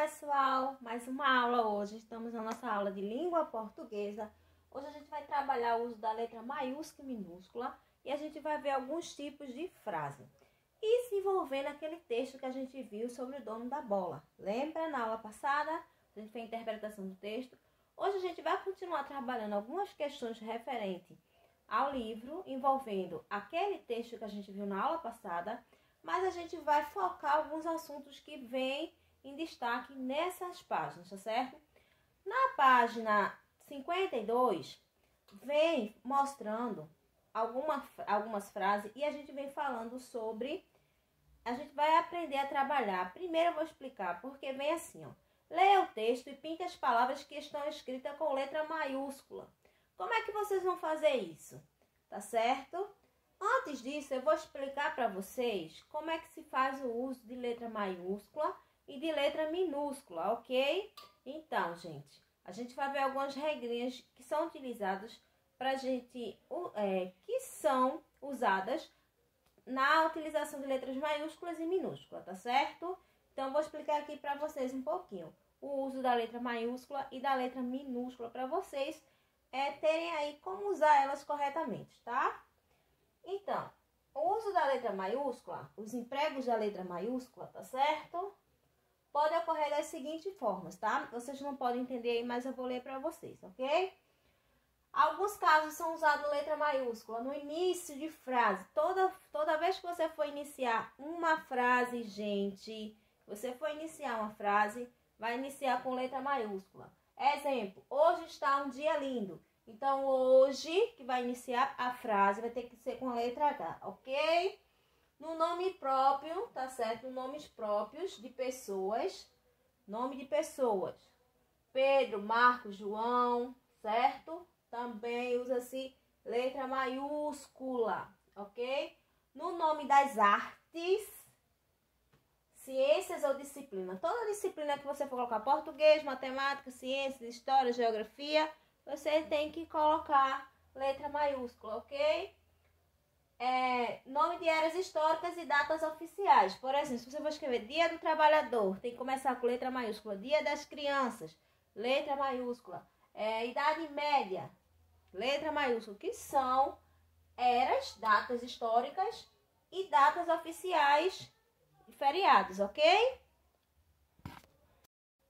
pessoal, mais uma aula hoje. Estamos na nossa aula de língua portuguesa. Hoje a gente vai trabalhar o uso da letra maiúscula e minúscula e a gente vai ver alguns tipos de frase. E se envolvendo aquele texto que a gente viu sobre o dono da bola. Lembra na aula passada? A gente fez a interpretação do texto. Hoje a gente vai continuar trabalhando algumas questões referentes ao livro, envolvendo aquele texto que a gente viu na aula passada, mas a gente vai focar alguns assuntos que vêm em destaque nessas páginas, tá certo? Na página 52, vem mostrando algumas frases e a gente vem falando sobre... A gente vai aprender a trabalhar. Primeiro eu vou explicar, porque vem assim, ó. Leia o texto e pinte as palavras que estão escritas com letra maiúscula. Como é que vocês vão fazer isso? Tá certo? Antes disso, eu vou explicar para vocês como é que se faz o uso de letra maiúscula e de letra minúscula, ok? Então, gente, a gente vai ver algumas regrinhas que são utilizadas pra gente, que são usadas na utilização de letras maiúsculas e minúsculas, tá certo? Então, eu vou explicar aqui para vocês um pouquinho o uso da letra maiúscula e da letra minúscula para vocês terem aí como usar elas corretamente, tá? Então, o uso da letra maiúscula, os empregos da letra maiúscula, tá certo? Pode ocorrer das seguintes formas, tá? Vocês não podem entender aí, mas eu vou ler para vocês, ok? Alguns casos são usados letra maiúscula no início de frase. Toda vez que você for iniciar uma frase, gente, você for iniciar uma frase, vai iniciar com letra maiúscula. Exemplo, hoje está um dia lindo. Então, hoje, que vai iniciar a frase, vai ter que ser com a letra H, ok? No nome próprio, tá certo? Nomes próprios de pessoas. Nome de pessoas. Pedro, Marcos, João, certo? Também usa-se letra maiúscula, ok? No nome das artes, ciências ou disciplina. Toda disciplina que você for colocar, português, matemática, ciências, história, geografia, você tem que colocar letra maiúscula, ok? Nome de eras históricas e datas oficiais. Por exemplo, se você for escrever Dia do Trabalhador, tem que começar com letra maiúscula. Dia das Crianças, letra maiúscula. Idade Média, letra maiúscula, que são eras, datas históricas e datas oficiais e feriados, ok?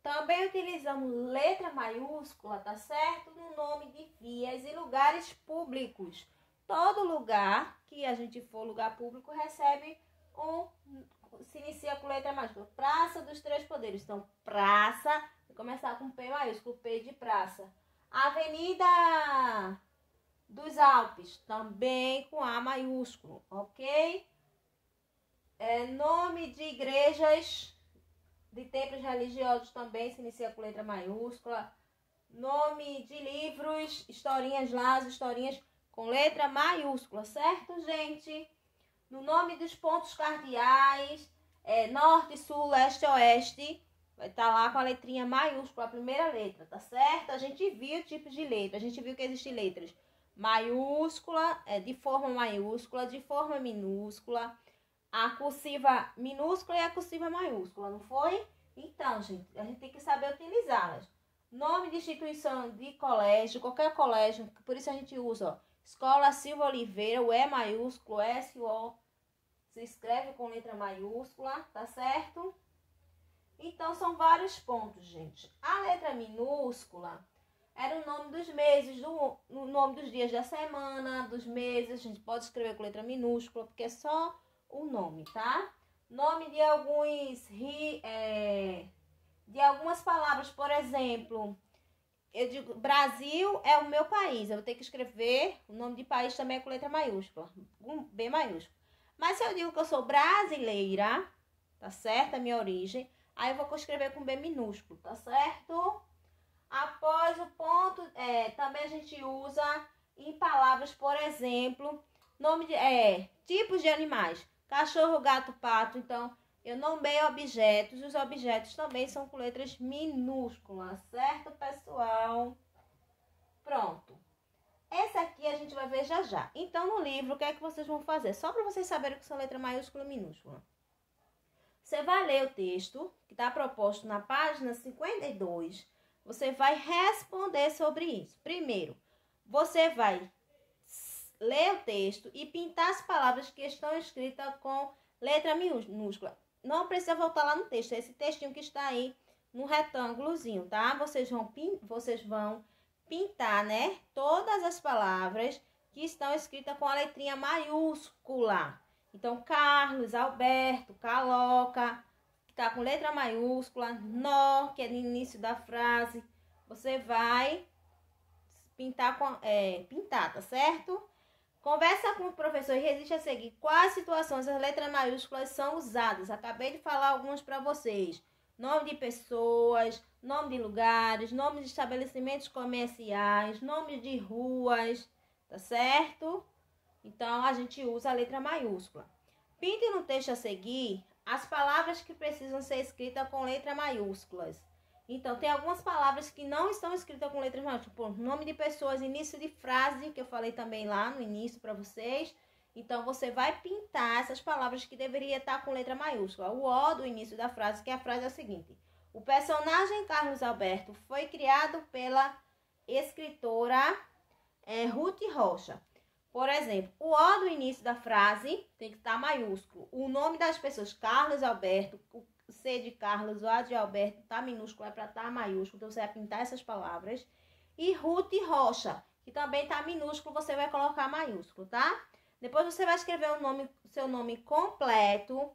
Também utilizamos letra maiúscula, tá certo? No nome de vias e lugares públicos. Todo lugar que a gente for lugar público recebe se inicia com letra maiúscula. Praça dos Três Poderes. Então, praça, vai começar com P maiúsculo, P de praça. Avenida dos Alpes, também com A maiúsculo, ok? Nome de igrejas, de templos religiosos também se inicia com letra maiúscula. Nome de livros, historinhas lá, as historinhas com letra maiúscula, certo, gente? No nome dos pontos cardeais, norte, sul, leste, oeste, vai estar lá com a letrinha maiúscula, a primeira letra, tá certo? A gente viu tipos de letra, a gente viu que existem letras maiúscula, de forma maiúscula, de forma minúscula, a cursiva minúscula e a cursiva maiúscula, não foi? Então, gente, a gente tem que saber utilizá-las. Nome de instituição de colégio, qualquer colégio, por isso a gente usa, ó, Escola Silva Oliveira, o E maiúsculo, S-O, se escreve com letra maiúscula, tá certo? Então, são vários pontos, gente. A letra minúscula era o nome dos meses, o nome dos dias da semana, dos meses. A gente pode escrever com letra minúscula, porque é só o nome, tá? Nome de algumas palavras, por exemplo, eu digo Brasil é o meu país. Eu vou ter que escrever o nome de país também com letra maiúscula, B maiúsculo. Mas se eu digo que eu sou brasileira, tá certo? A minha origem, aí eu vou escrever com B minúsculo, tá certo? Após o ponto, também a gente usa em palavras, por exemplo, nome de tipos de animais. Cachorro, gato, pato. Então, eu nomeio objetos. Os objetos também são com letras minúsculas, certo, pessoal? Pronto. Esse aqui a gente vai ver já já. Então, no livro, o que é que vocês vão fazer? Só para vocês saberem o que são letra maiúscula e minúscula. Você vai ler o texto que está proposto na página 52. Você vai responder sobre isso. Primeiro, você vai ler o texto e pintar as palavras que estão escritas com letra minúscula. Não precisa voltar lá no texto, esse textinho que está aí no retângulozinho, tá? Vocês vão pintar, né? Todas as palavras que estão escritas com a letrinha maiúscula. Então, Carlos, Alberto, Caloca, que está com letra maiúscula, nó, que é no início da frase. Você vai pintar, pintar, tá certo? Conversa com o professor e resiste a seguir quais situações as letras maiúsculas são usadas. Acabei de falar algumas para vocês. Nome de pessoas, nome de lugares, nome de estabelecimentos comerciais, nome de ruas, tá certo? Então, a gente usa a letra maiúscula. Pinte no texto a seguir as palavras que precisam ser escritas com letras maiúsculas. Então, tem algumas palavras que não estão escritas com letras maiúsculas. Por nome de pessoas, início de frase, que eu falei também lá no início para vocês. Então, você vai pintar essas palavras que deveria estar com letra maiúscula. O O do início da frase, que a frase é a seguinte. O personagem Carlos Alberto foi criado pela escritora Ruth Rocha. Por exemplo, o O do início da frase tem que estar maiúsculo. O nome das pessoas, Carlos Alberto, o C de Carlos, o A de Alberto, está minúsculo, é para estar maiúsculo. Então, você vai pintar essas palavras. E Ruth Rocha, que também está minúsculo, você vai colocar maiúsculo, tá? Depois você vai escrever seu nome completo,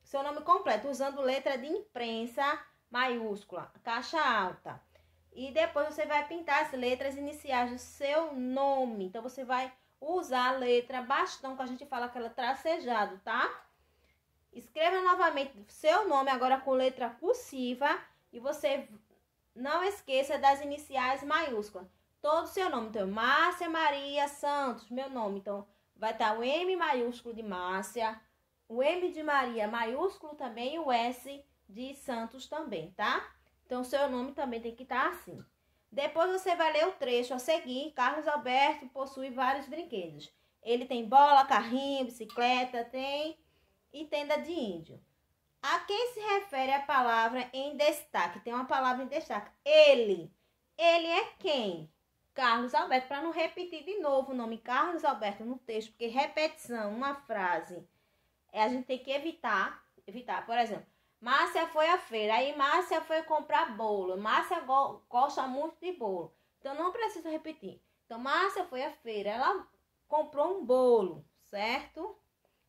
seu nome completo, usando letra de imprensa maiúscula, caixa alta. E depois você vai pintar as letras iniciais do seu nome. Então, você vai usar a letra bastão, que a gente fala aquela tracejado, tá? Escreva novamente seu nome agora com letra cursiva. E você não esqueça das iniciais maiúsculas. Todo o seu nome. Então, Márcia Maria Santos, meu nome. Então, vai estar o M maiúsculo de Márcia, o M de Maria maiúsculo também e o S de Santos também, tá? Então, seu nome também tem que estar assim. Depois você vai ler o trecho a seguir. Carlos Alberto possui vários brinquedos. Ele tem bola, carrinho, bicicleta, e tenda de índio. A quem se refere a palavra em destaque? Tem uma palavra em destaque. Ele. Ele é quem? Carlos Alberto. Para não repetir de novo o nome Carlos Alberto no texto, porque repetição, uma frase, a gente tem que evitar. Por exemplo, Márcia foi à feira, aí Márcia foi comprar bolo. Márcia gosta muito de bolo. Então, não precisa repetir. Então, Márcia foi à feira, ela comprou um bolo, certo?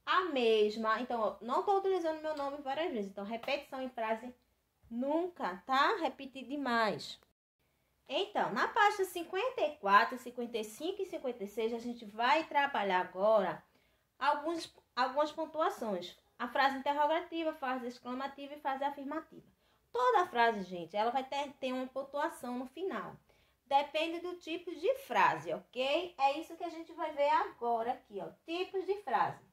A mesma. Então, não estou utilizando meu nome várias vezes. Então, repetição em frase nunca, tá? Repetir demais. Então, na página 54, 55 e 56, a gente vai trabalhar agora algumas pontuações. A frase interrogativa, frase exclamativa e frase afirmativa. Toda frase, gente, ela vai ter uma pontuação no final. Depende do tipo de frase, ok? É isso que a gente vai ver agora aqui, ó. Tipos de frase.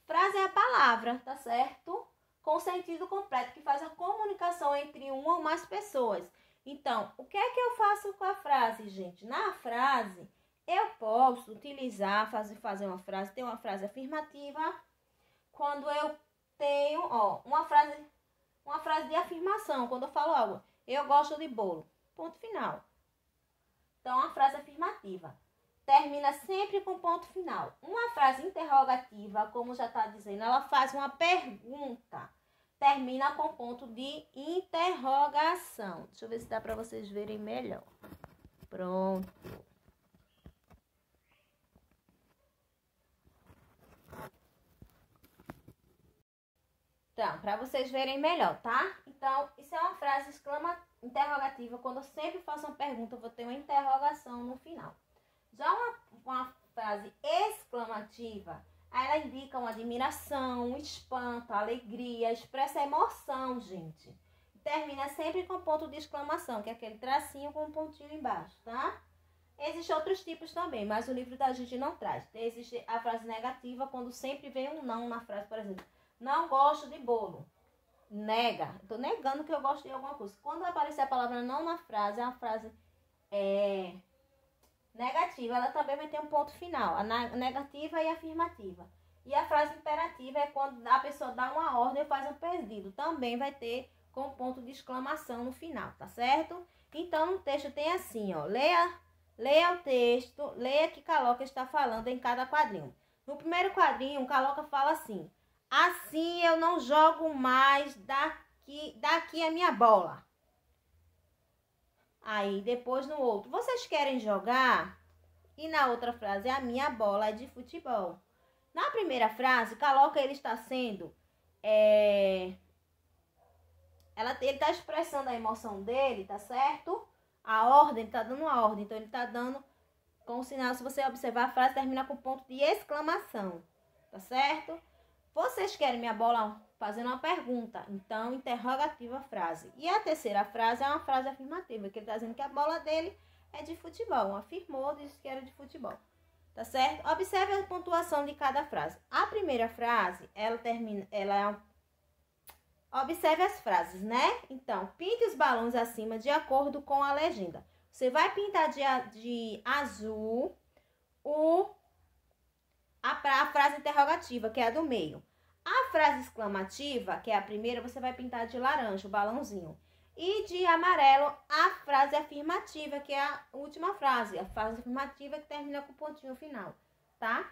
Frase é a palavra, tá certo? Com sentido completo, que faz a comunicação entre uma ou mais pessoas. Então, o que é que eu faço com a frase, gente? Na frase, eu posso utilizar, fazer uma frase, ter uma frase afirmativa, quando eu tenho, uma frase de afirmação, quando eu falo algo, eu gosto de bolo, ponto final. Então, uma frase afirmativa termina sempre com ponto final. Uma frase interrogativa, como já está dizendo, ela faz uma pergunta, termina com ponto de interrogação. Deixa eu ver se dá para vocês verem melhor. Pronto. Então, para vocês verem melhor, tá? Então, isso é uma frase interrogativa. Quando eu sempre faço uma pergunta, eu vou ter uma interrogação no final. Já uma frase exclamativa, ela indica uma admiração, um espanto, alegria, expressa emoção, gente. Termina sempre com ponto de exclamação, que é aquele tracinho com um pontinho embaixo, tá? Existem outros tipos também, mas o livro da gente não traz. Existe a frase negativa, quando sempre vem um não na frase, por exemplo. Não gosto de bolo. Nega. Estou negando que eu gosto de alguma coisa. Quando aparecer a palavra não na frase, é uma frase negativa. Ela também vai ter um ponto final. A negativa e a afirmativa. E a frase imperativa é quando a pessoa dá uma ordem ou faz um pedido. Também vai ter com ponto de exclamação no final, tá certo? Então, no texto tem assim, ó. Leia o texto, leia que Caloca está falando em cada quadrinho. No primeiro quadrinho, Caloca fala assim: assim eu não jogo mais daqui a minha bola. Aí, depois no outro, vocês querem jogar? E na outra frase, a minha bola é de futebol. Na primeira frase, Caloca, ele está sendo... ele está expressando a emoção dele, tá certo? A ordem, ele está dando uma ordem. Então, ele está dando com o sinal, se você observar, a frase termina com ponto de exclamação, tá certo? Vocês querem minha bola? Fazendo uma pergunta. Então, interrogativa a frase. E a terceira frase é uma frase afirmativa, que ele está dizendo que a bola dele é de futebol. Afirmou, disse que era de futebol. Tá certo? Observe a pontuação de cada frase. A primeira frase, observe as frases, né? Então, pinte os balões acima de acordo com a legenda. Você vai pintar de azul a frase interrogativa, que é a do meio. A frase exclamativa, que é a primeira, você vai pintar de laranja, o balãozinho. E de amarelo, a frase afirmativa, que é a última frase. A frase afirmativa que termina com o pontinho final, tá?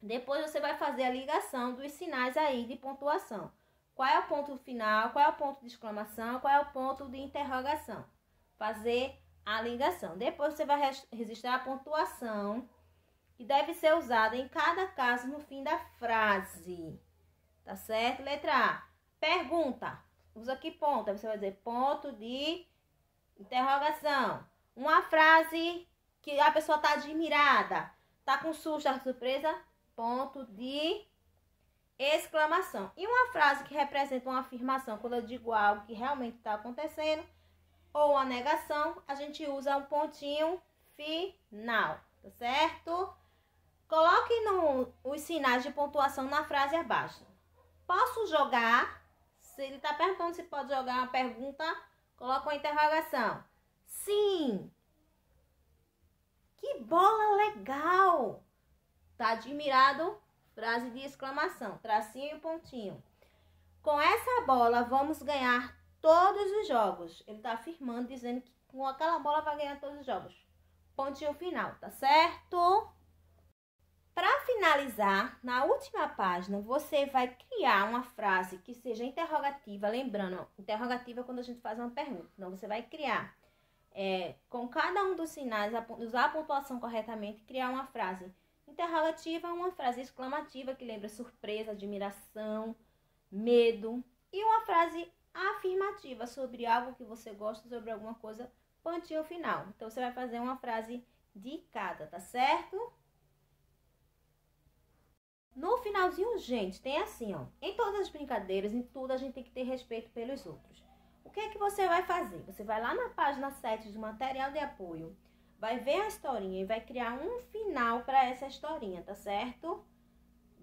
Depois você vai fazer a ligação dos sinais aí de pontuação. Qual é o ponto final, qual é o ponto de exclamação, qual é o ponto de interrogação. Fazer a ligação. Depois você vai registrar a pontuação que deve ser usada em cada caso no fim da frase. Tá certo? Letra A. Pergunta. Usa que ponto? Aí você vai dizer ponto de interrogação. Uma frase que a pessoa está admirada. Tá com susto, tá surpresa? Ponto de exclamação. E uma frase que representa uma afirmação, quando eu digo algo que realmente está acontecendo, ou uma negação, a gente usa um pontinho final, tá certo? Coloque os sinais de pontuação na frase abaixo. Posso jogar? Se ele está perguntando se pode jogar uma pergunta, coloca uma interrogação. Sim! Que bola legal! Tá admirado? Frase de exclamação, tracinho e pontinho. Com essa bola vamos ganhar todos os jogos. Ele está afirmando, dizendo que com aquela bola vai ganhar todos os jogos. Pontinho final, tá certo? Para finalizar, na última página, você vai criar uma frase que seja interrogativa. Lembrando, interrogativa é quando a gente faz uma pergunta. Então, você vai criar, com cada um dos sinais, usar a pontuação corretamente e criar uma frase interrogativa, uma frase exclamativa que lembra surpresa, admiração, medo. E uma frase afirmativa sobre algo que você gosta, sobre alguma coisa, pontinho final. Então, você vai fazer uma frase de cada, tá certo? No finalzinho, gente, tem assim, ó. Em todas as brincadeiras, em tudo, a gente tem que ter respeito pelos outros. O que é que você vai fazer? Você vai lá na página 7 do material de apoio, vai ver a historinha e vai criar um final para essa historinha, tá certo?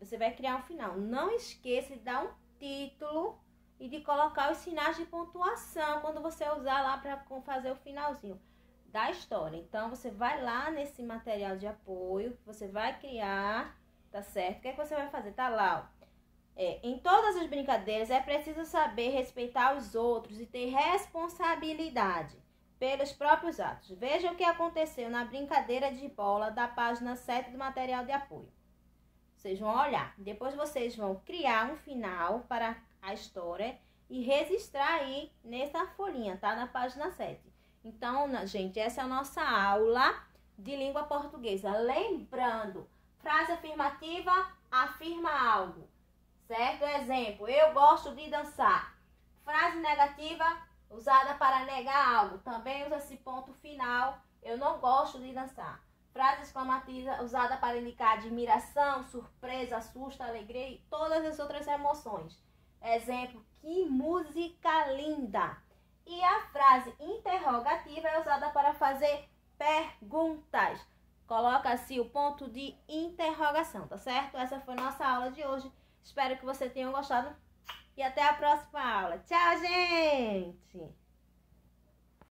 Você vai criar um final. Não esqueça de dar um título e de colocar os sinais de pontuação quando você usar lá para fazer o finalzinho da história. Então, você vai lá nesse material de apoio, você vai criar... Tá certo? O que é que você vai fazer? Tá lá, ó. Em todas as brincadeiras é preciso saber respeitar os outros e ter responsabilidade pelos próprios atos. Veja o que aconteceu na brincadeira de bola da página 7 do material de apoio. Vocês vão olhar. Depois vocês vão criar um final para a história e registrar aí nessa folhinha, tá? Na página 7. Então, gente, essa é a nossa aula de língua portuguesa. Lembrando... Frase afirmativa, afirma algo, certo? Exemplo, eu gosto de dançar. Frase negativa, usada para negar algo. Também usa esse ponto final, eu não gosto de dançar. Frase exclamativa, usada para indicar admiração, surpresa, susto, alegria e todas as outras emoções. Exemplo, que música linda. E a frase interrogativa é usada para fazer perguntas. Coloca-se o ponto de interrogação, tá certo? Essa foi nossa aula de hoje. Espero que você tenha gostado e até a próxima aula. Tchau, gente!